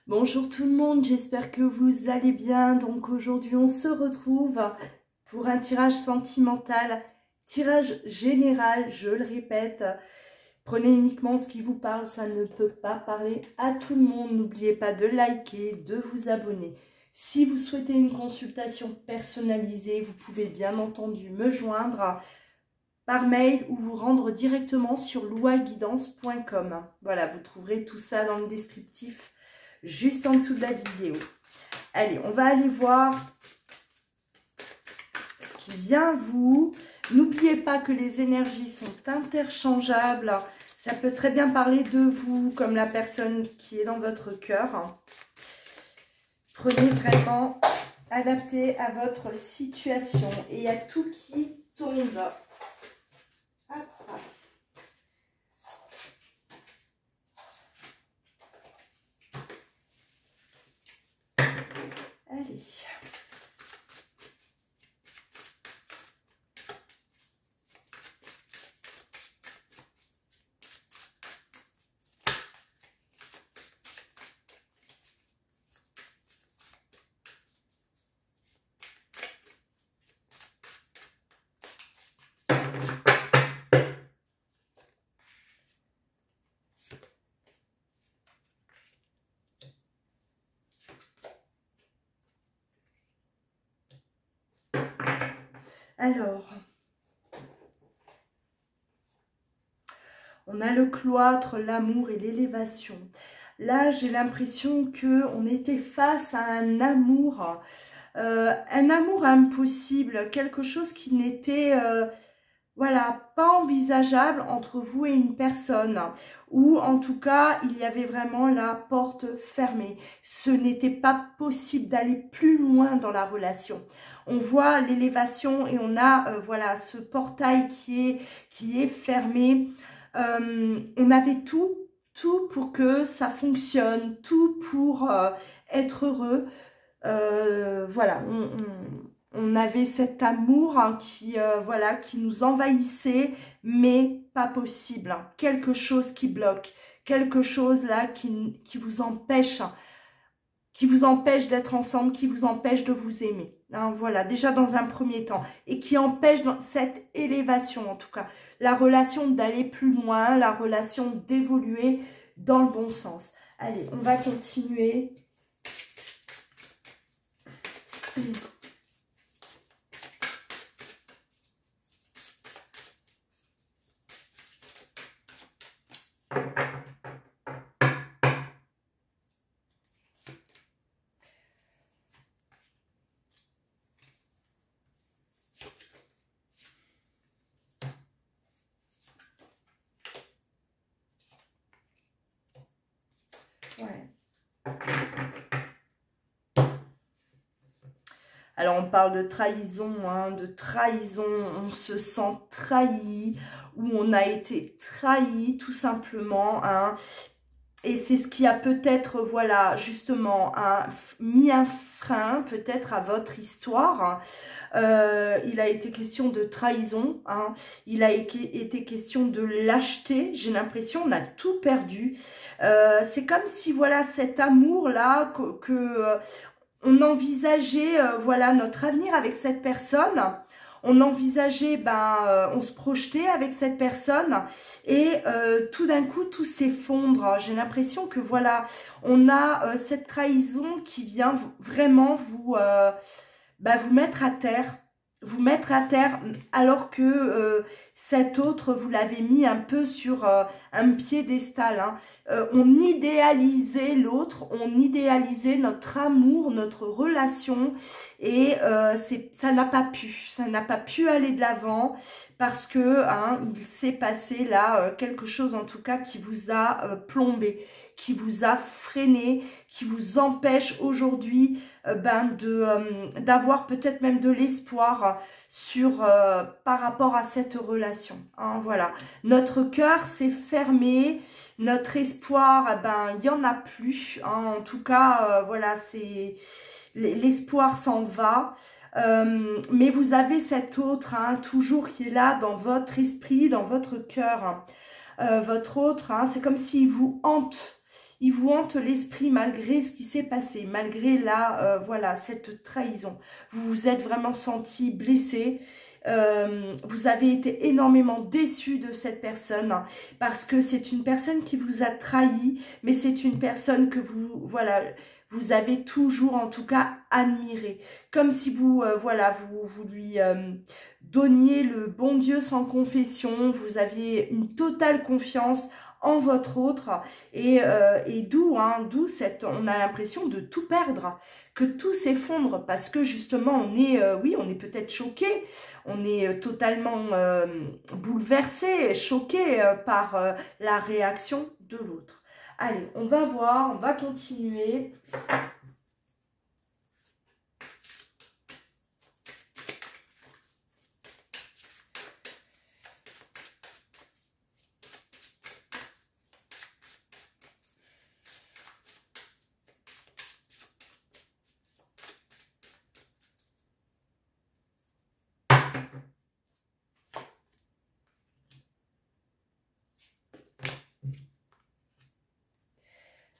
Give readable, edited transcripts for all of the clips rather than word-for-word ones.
Bonjour tout le monde, j'espère que vous allez bien. Donc aujourd'hui on se retrouve pour un tirage sentimental, tirage général, je le répète. Prenez uniquement ce qui vous parle, ça ne peut pas parler à tout le monde. N'oubliez pas de liker, de vous abonner. Si vous souhaitez une consultation personnalisée, vous pouvez bien entendu me joindre par mail ou vous rendre directement sur louaguidance.com. Voilà, vous trouverez tout ça dans le descriptif juste en dessous de la vidéo. Allez, on va aller voir ce qui vient vous. N'oubliez pas que les énergies sont interchangeables. Ça peut très bien parler de vous comme la personne qui est dans votre cœur. Prenez vraiment adapté à votre situation et à tout qui tombe. Hop, hop. Allez. Alors, on a le cloître, l'amour et l'élévation. Là, j'ai l'impression qu'on était face à un amour impossible, quelque chose qui n'était voilà, pas envisageable entre vous et une personne. Ou en tout cas, il y avait vraiment la porte fermée. Ce n'était pas possible d'aller plus loin dans la relation. On voit l'élévation et on a voilà, ce portail qui est fermé. On avait tout pour que ça fonctionne, tout pour être heureux. Voilà, on avait cet amour voilà, qui nous envahissait, mais pas possible. Quelque chose qui bloque, quelque chose là qui vous empêche d'être ensemble, qui vous empêche de vous aimer. Voilà, déjà dans un premier temps. Et qui empêche dans cette élévation, en tout cas. La relation d'aller plus loin, la relation d'évoluer dans le bon sens. Allez, on va continuer. Ouais. Alors, on parle de trahison, on se sent trahi, ou on a été trahi, tout simplement, Et c'est ce qui a peut-être, voilà, justement, mis un frein, peut-être, à votre histoire. Il a été question de trahison, il a été question de lâcheté. J'ai l'impression on a tout perdu. C'est comme si, voilà, cet amour-là, on envisageait, voilà, notre avenir avec cette personne. On envisageait, on se projetait avec cette personne et tout d'un coup, tout s'effondre. J'ai l'impression que, voilà, on a cette trahison qui vient vraiment vous mettre à terre. Vous mettre à terre alors que cet autre, vous l'avez mis un peu sur un piédestal. On idéalisait l'autre, on idéalisait notre amour, notre relation et ça n'a pas pu aller de l'avant parce que il s'est passé là quelque chose en tout cas qui vous a plombé, qui vous a freiné, qui vous empêche aujourd'hui d'avoir peut-être même de l'espoir par rapport à cette relation. Voilà, notre cœur s'est fermé, notre espoir, il n'y en a plus. En tout cas, voilà, l'espoir s'en va. Mais vous avez cet autre, toujours qui est là dans votre esprit, dans votre cœur. Votre autre, c'est comme s'il vous hante. il vous hante l'esprit malgré ce qui s'est passé, malgré la, voilà, cette trahison. Vous vous êtes vraiment senti blessé. Vous avez été énormément déçu de cette personne parce que c'est une personne qui vous a trahi, mais c'est une personne que vous, voilà, vous avez toujours en tout cas admiré. Comme si vous, voilà, vous lui donniez le bon Dieu sans confession, vous aviez une totale confiance en votre autre et d'où on a l'impression de tout perdre, que tout s'effondre parce que justement on est oui, on est peut-être choqué, on est totalement bouleversé, choqué par la réaction de l'autre. Allez, on va voir, on va continuer.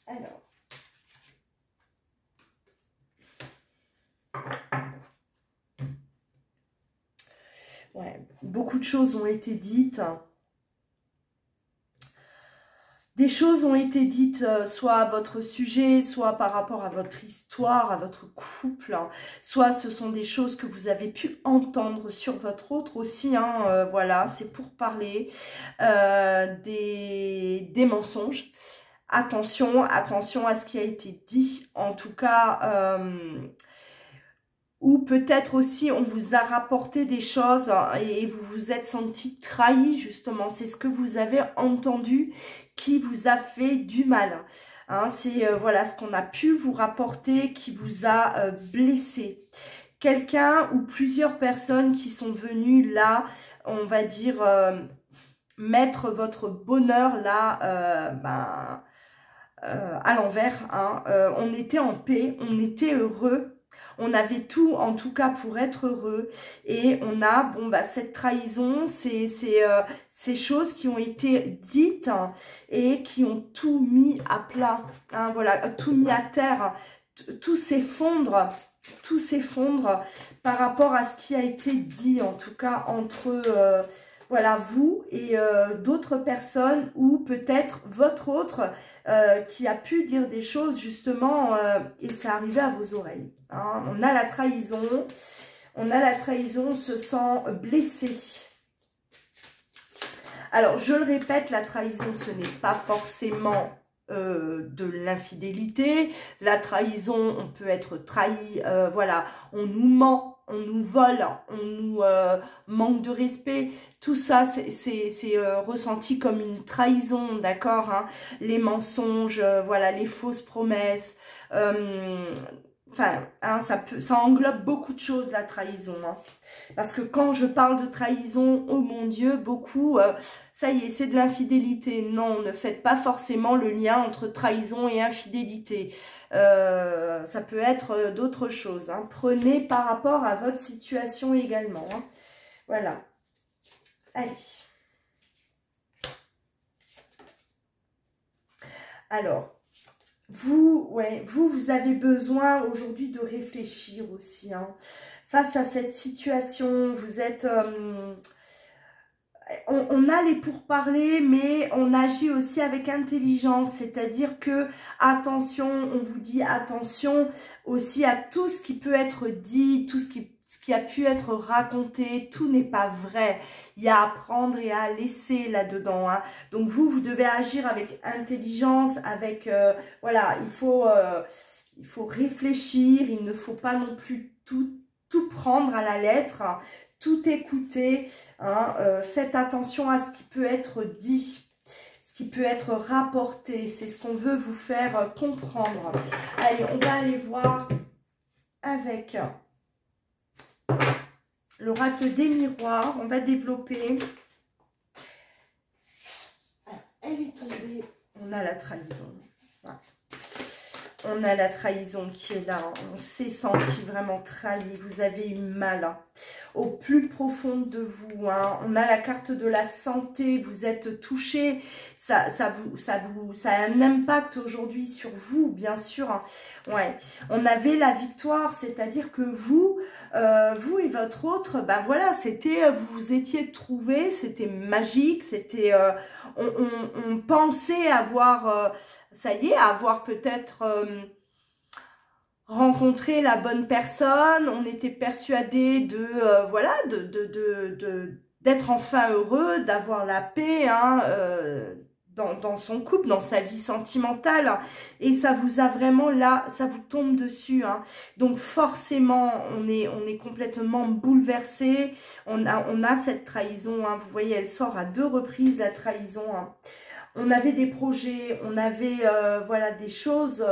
Alors, ouais, beaucoup de choses ont été dites. Des choses ont été dites soit à votre sujet, soit par rapport à votre histoire, à votre couple, soit ce sont des choses que vous avez pu entendre sur votre autre aussi, voilà, c'est pour parler des mensonges. Attention, attention à ce qui a été dit, en tout cas, ou peut-être aussi on vous a rapporté des choses et vous vous êtes senti trahi justement, c'est ce que vous avez entendu qui vous a fait du mal. Hein, c'est voilà ce qu'on a pu vous rapporter qui vous a blessé. Quelqu'un ou plusieurs personnes qui sont venues là, on va dire, mettre votre bonheur là, à l'envers. Hein. On était en paix, on était heureux. On avait tout, en tout cas, pour être heureux. Et on a, bon, bah, cette trahison, ces choses qui ont été dites et qui ont tout mis à plat. Hein, voilà, tout mis à terre. Tout s'effondre. Tout s'effondre par rapport à ce qui a été dit, en tout cas, entre voilà, vous et d'autres personnes ou peut-être votre autre qui a pu dire des choses justement et c'est arrivé à vos oreilles. Hein. On a la trahison, on se sent blessé. Alors, je le répète, la trahison, ce n'est pas forcément de l'infidélité. La trahison, on peut être trahi, voilà, on nous ment, on nous vole, on nous manque de respect. Tout ça, c'est ressenti comme une trahison, d'accord, hein. Les mensonges, voilà, les fausses promesses. Enfin, hein, ça englobe beaucoup de choses, la trahison. Hein. Parce que quand je parle de trahison, oh mon Dieu, beaucoup, ça y est, c'est de l'infidélité. Non, ne faites pas forcément le lien entre trahison et infidélité. Ça peut être d'autres choses. Hein. Prenez par rapport à votre situation également. Hein. Voilà. Allez. Alors. Vous avez besoin aujourd'hui de réfléchir aussi. Hein. Face à cette situation, vous êtes... on a les pourparlers, mais on agit aussi avec intelligence. C'est-à-dire que, attention, on vous dit attention aussi à tout ce qui peut être dit, tout ce qui a pu être raconté, tout n'est pas vrai. Il y a à prendre et à laisser là-dedans. Hein. Donc vous devez agir avec intelligence, avec... voilà, il faut réfléchir, il ne faut pas non plus tout prendre à la lettre, hein, tout écouter. Hein, faites attention à ce qui peut être dit, ce qui peut être rapporté. C'est ce qu'on veut vous faire comprendre. Allez, on va aller voir avec... l'oracle des miroirs, on va développer. Alors, elle est tombée. On a la trahison. Voilà. On a la trahison qui est là. On s'est senti vraiment trahi. Vous avez eu mal. Hein. Au plus profond de vous. Hein. On a la carte de la santé. Vous êtes touché. ça a un impact aujourd'hui sur vous, bien sûr. Hein. Ouais, on avait la victoire, c'est-à-dire que vous et votre autre, ben voilà, c'était, vous vous étiez trouvés, c'était magique, c'était, on pensait avoir, ça y est, avoir peut-être rencontré la bonne personne, on était persuadé de, voilà, d'être enfin heureux, d'avoir la paix, hein, dans son couple, dans sa vie sentimentale, et ça vous a vraiment là, ça vous tombe dessus, hein. Donc forcément, on est complètement bouleversé, on a cette trahison, hein. Vous voyez, elle sort à 2 reprises, la trahison, hein. On avait des projets, on avait, voilà, des choses,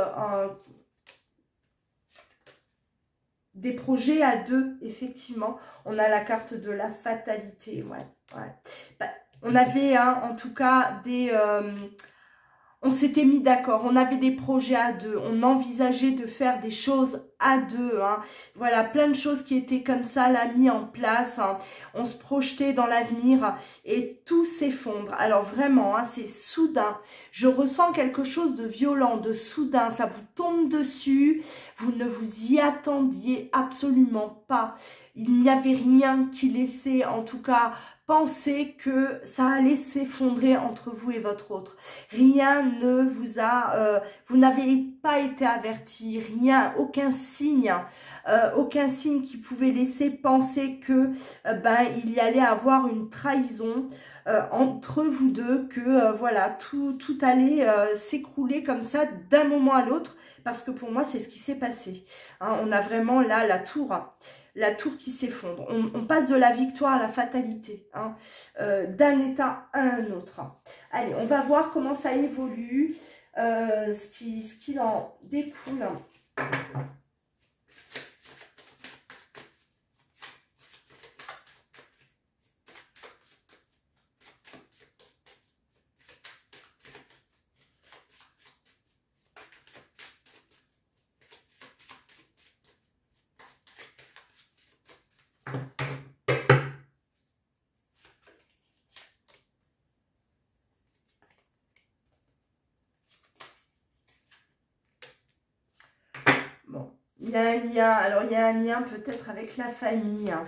des projets à 2, effectivement. On a la carte de la fatalité, ouais, ouais. Bah, on avait, hein, en tout cas, des... on s'était mis d'accord, on avait des projets à 2, on envisageait de faire des choses à 2, hein. Voilà, plein de choses qui étaient comme ça, là, mis en place, hein. On se projetait dans l'avenir et tout s'effondre. Alors vraiment, hein, c'est soudain. Je ressens quelque chose de violent, de soudain, ça vous tombe dessus, vous ne vous y attendiez absolument pas. Il n'y avait rien qui laissait, en tout cas, penser que ça allait s'effondrer entre vous et votre autre. Rien ne vous a... vous n'avez pas été averti, rien, aucun signe qui pouvait laisser penser que il y allait avoir une trahison entre vous deux, que voilà, tout allait s'écrouler comme ça d'un moment à l'autre, parce que pour moi, c'est ce qui s'est passé. Hein, on a vraiment là la tour. La tour qui s'effondre. On passe de la victoire à la fatalité, hein, d'un état à un autre. Allez, on va voir comment ça évolue, ce qu'il en découle. Il y a un lien, alors il y a un lien peut-être avec la famille. Hein.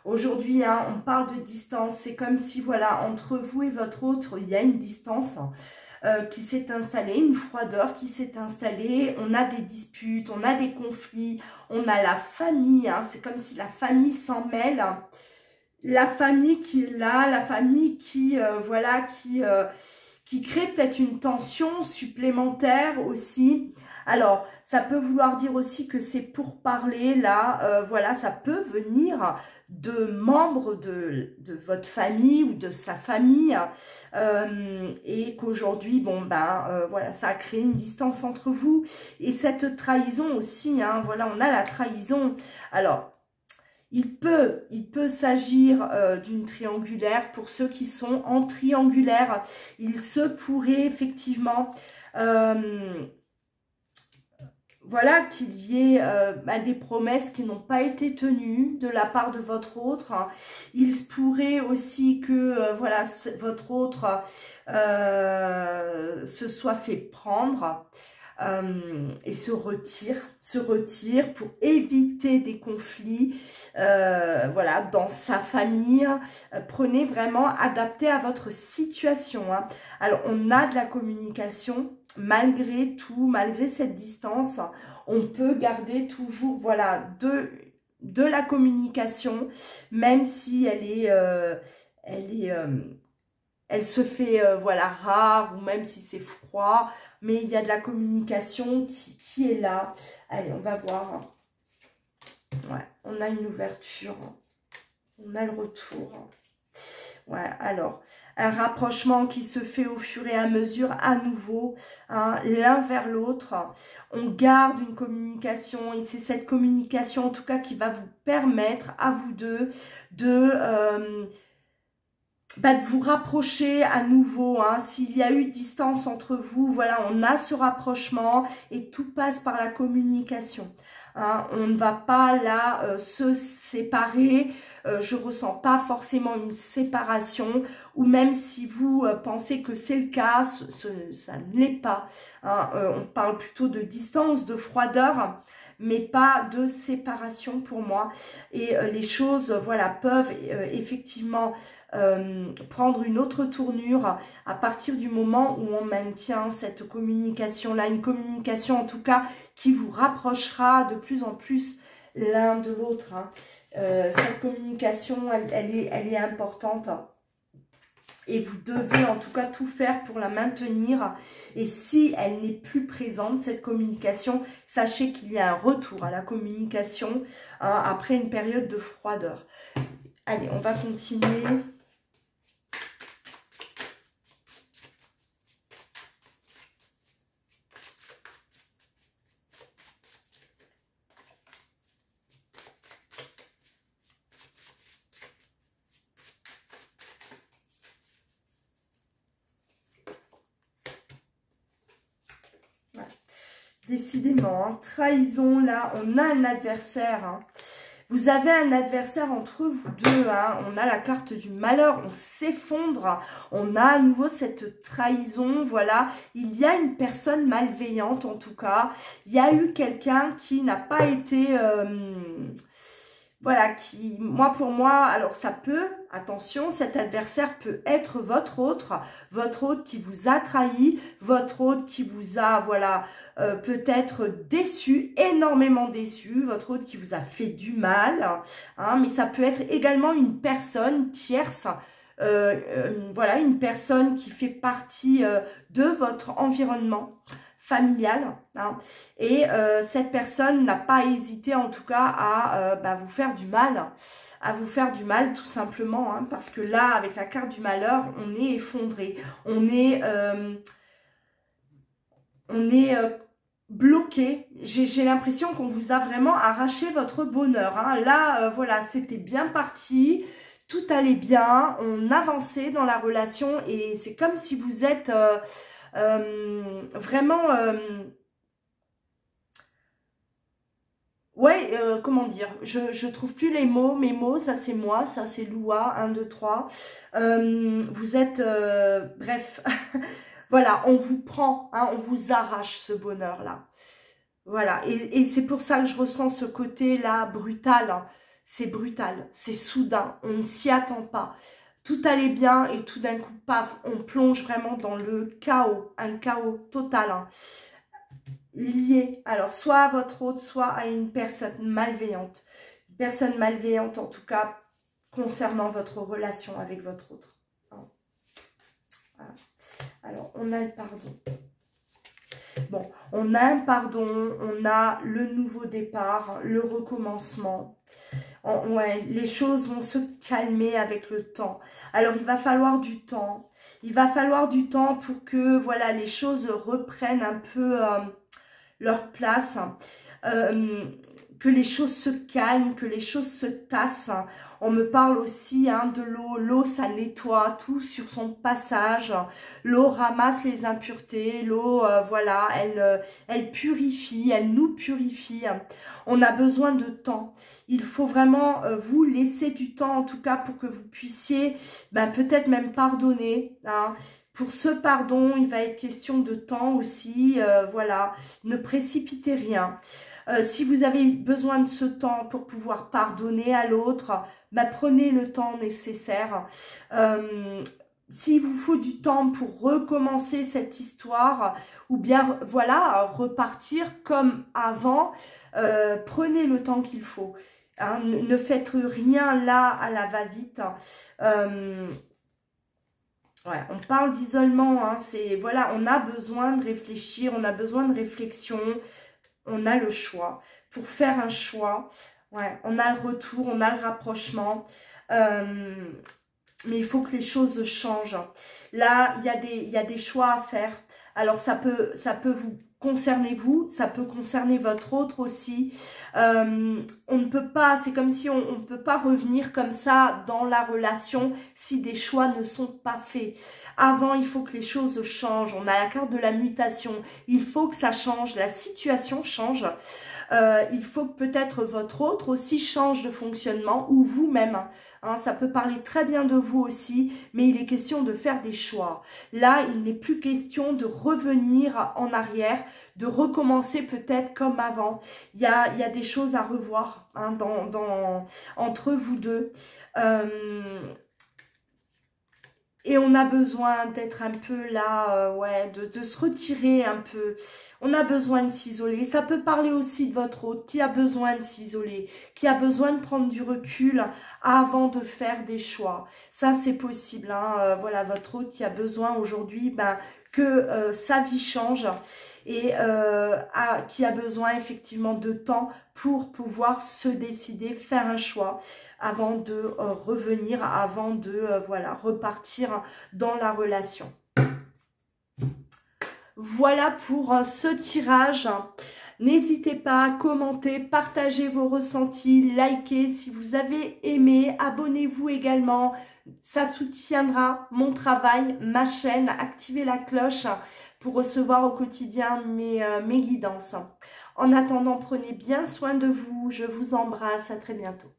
Aujourd'hui, hein, on parle de distance. C'est comme si, voilà, entre vous et votre autre, il y a une distance qui s'est installée, une froideur qui s'est installée. On a des disputes, on a des conflits, on a la famille. Hein, c'est comme si la famille s'en mêle. La famille qui est là, la famille qui, voilà, qui crée peut-être une tension supplémentaire aussi. Alors, ça peut vouloir dire aussi que c'est pour parler, là, voilà, ça peut venir de membres de votre famille ou de sa famille, et qu'aujourd'hui, bon, voilà, ça a créé une distance entre vous. Et cette trahison aussi, hein, voilà, on a la trahison. Alors, il peut s'agir d'une triangulaire. Pour ceux qui sont en triangulaire, il se pourrait effectivement... voilà, qu'il y ait des promesses qui n'ont pas été tenues de la part de votre autre. Il se pourrait aussi que voilà, votre autre se soit fait prendre et se retire pour éviter des conflits, voilà, dans sa famille. Prenez vraiment, adapté à votre situation. Hein. Alors, on a de la communication. Malgré tout, malgré cette distance, on peut garder toujours, voilà, de la communication, même si elle se fait, voilà, rare, ou même si c'est froid, mais il y a de la communication qui est là. Allez, on va voir. Ouais, on a une ouverture, on a le retour. Ouais, alors, un rapprochement qui se fait au fur et à mesure, à nouveau, hein, l'un vers l'autre. On garde une communication, et c'est cette communication, en tout cas, qui va vous permettre, à vous deux, de vous rapprocher à nouveau. Hein. S'il y a eu distance entre vous, voilà, on a ce rapprochement, et tout passe par la communication. Hein, on ne va pas là se séparer, je ressens pas forcément une séparation. ou même si vous pensez que c'est le cas, ça ne l'est pas. Hein. On parle plutôt de distance, de froideur, mais pas de séparation pour moi. Et les choses, voilà, peuvent effectivement prendre une autre tournure à partir du moment où on maintient cette communication-là, une communication en tout cas qui vous rapprochera de plus en plus l'un de l'autre. Hein. Cette communication, elle est importante. Et vous devez en tout cas tout faire pour la maintenir. Et si elle n'est plus présente, cette communication, sachez qu'il y a un retour à la communication hein, après une période de froideur. Allez, on va continuer. Décidément, hein, trahison, là, on a un adversaire. Hein. Vous avez un adversaire entre vous deux. Hein. On a la carte du malheur, on s'effondre. On a à nouveau cette trahison, voilà. Il y a une personne malveillante, en tout cas. Il y a eu quelqu'un qui n'a pas été... voilà, moi pour moi, alors ça peut, attention, cet adversaire peut être votre autre qui vous a trahi, votre autre qui vous a, voilà, peut-être déçu, énormément déçu, votre autre qui vous a fait du mal, hein, mais ça peut être également une personne tierce, voilà, une personne qui fait partie de votre environnement familiale, hein, et cette personne n'a pas hésité en tout cas à vous faire du mal, tout simplement, hein, parce que là, avec la carte du malheur, on est effondré, on est bloqué. J'ai l'impression qu'on vous a vraiment arraché votre bonheur. Hein. Là, voilà, c'était bien parti, tout allait bien, on avançait dans la relation et c'est comme si vous êtes... vraiment ouais, comment dire, je trouve plus les mots, mes mots, ça c'est moi, ça c'est Loua, 1, 2, 3, vous êtes, bref, voilà, on vous prend, hein, on vous arrache ce bonheur-là, voilà, et c'est pour ça que je ressens ce côté-là brutal, hein. C'est brutal, c'est soudain, on ne s'y attend pas. Tout allait bien et tout d'un coup, paf, on plonge vraiment dans le chaos, un chaos total, hein, lié, alors soit à votre autre, soit à une personne malveillante. Une personne malveillante en tout cas, concernant votre relation avec votre autre. Hein. Voilà. Alors, on a le pardon. Bon, on a un pardon, on a le nouveau départ, le recommencement. Ouais, les choses vont se calmer avec le temps. Alors, il va falloir du temps. Il va falloir du temps pour que, voilà, les choses reprennent un peu leur place. Que les choses se calment, que les choses se tassent. On me parle aussi hein, de l'eau. L'eau, ça nettoie tout sur son passage. L'eau ramasse les impuretés. L'eau, voilà, elle purifie, elle nous purifie. On a besoin de temps. Il faut vraiment vous laisser du temps, en tout cas, pour que vous puissiez peut-être même pardonner. Hein. Pour ce pardon, il va être question de temps aussi. Voilà, ne précipitez rien. Si vous avez besoin de ce temps pour pouvoir pardonner à l'autre, prenez le temps nécessaire. S'il vous faut du temps pour recommencer cette histoire, ou bien voilà, repartir comme avant, prenez le temps qu'il faut. Hein, ne faites rien là à la va-vite. Ouais, on parle d'isolement, hein, voilà, on a besoin de réfléchir, on a besoin de réflexion. On a le choix. Pour faire un choix, ouais, on a le retour, on a le rapprochement. Mais il faut que les choses changent. Là, il y a des choix à faire. Alors, ça peut vous concerner vous, ça peut concerner votre autre aussi. On ne peut pas, c'est comme si on ne peut pas revenir comme ça dans la relation si des choix ne sont pas faits. Avant, il faut que les choses changent. On a la carte de la mutation. Il faut que ça change, la situation change. Il faut que peut-être votre autre aussi change de fonctionnement ou vous-même. hein, ça peut parler très bien de vous aussi, mais il est question de faire des choix. Là, il n'est plus question de revenir en arrière, de recommencer peut-être comme avant. Il y a des choses à revoir, hein, entre vous deux. Et on a besoin d'être un peu là, ouais, de se retirer un peu. On a besoin de s'isoler. Ça peut parler aussi de votre hôte qui a besoin de s'isoler, qui a besoin de prendre du recul avant de faire des choix. Ça, c'est possible, hein. Voilà, votre hôte qui a besoin aujourd'hui que sa vie change et qui a besoin effectivement de temps pour pouvoir se décider, faire un choix avant de revenir, avant de voilà, repartir dans la relation. Voilà pour ce tirage. N'hésitez pas à commenter, partager vos ressentis, liker si vous avez aimé, abonnez-vous également. Ça soutiendra mon travail, ma chaîne. Activez la cloche pour recevoir au quotidien mes guidances. En attendant, prenez bien soin de vous. Je vous embrasse. À très bientôt.